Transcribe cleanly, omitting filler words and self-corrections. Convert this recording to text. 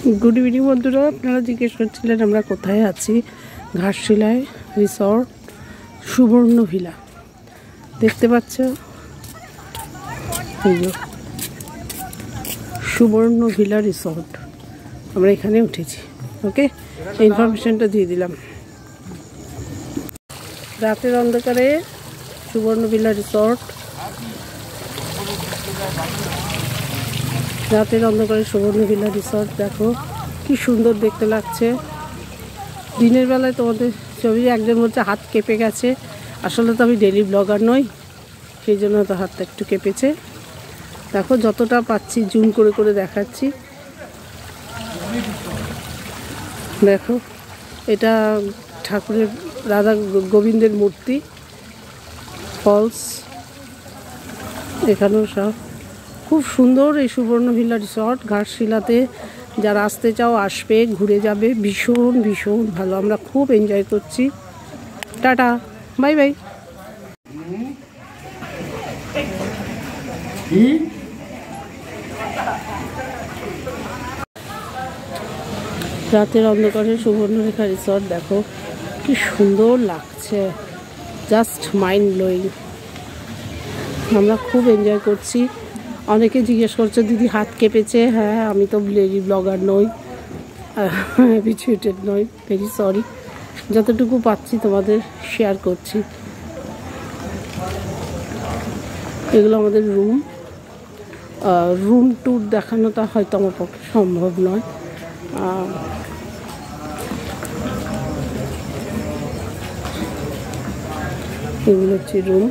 Good evening बंधुरा अपनारा जिज्ञेस करछिलेन आमरा कोथाय आछि। घाटशिलाय रिसर्ट सुवर्ण ভিলা देखते पाচ্ছ सुवर्ण ভিলা रिसर्ट আমরা এখানে উঠেছি। ওকে ইনফরমেশনটা দিয়ে দিলাম। রাতের অন্ধকারে সুবর্ণ ভিলা রিসর্ট, রাতের অন্ধকারে সুবর্ণ ভিলা রিসর্ট দেখো কি সুন্দর দেখতে লাগছে। দিনের বেলায় তোমাদের ছবি একজন বলছে হাত কেঁপে গেছে, আসলে তো আমি ডেলি ব্লগার নই, সেই জন্য তো হাতটা একটু কেঁপেছে। দেখো যতটা পাচ্ছি জুম করে করে দেখাচ্ছি। দেখো এটা ঠাকুরের রাধা গোবিন্দের মূর্তি, ফলস এখানেও সব খুব সুন্দর। এই সুবর্ণ ভিলা রিসর্ট ঘাটশিলাতে যারা আসতে চাও আসবে, ঘুরে যাবে, ভীষণ ভীষণ ভালো। আমরা খুব এনজয় করছি। Tata, bye bye. রাতের অন্ধকারে সুবর্ণরেখা রিসর্ট দেখো কি সুন্দর লাগছে, জাস্ট মাইন্ড ব্লোয়িং। আমরা খুব এনজয় করছি। অনেকে জিজ্ঞেস করছে দিদি হাত কেঁপেছে। হ্যাঁ, আমি তো ডেলি ব্লগার নই, হ্যাবিচুয়েটেড নই, ভেরি সরি। যতটুকু পাচ্ছি তোমাদের শেয়ার করছি। এগুলো আমাদের রুম। রুম ট্যুর দেখানোটা হয়তো আমার পক্ষে সম্ভব নয়। এগুলো হচ্ছে রুম।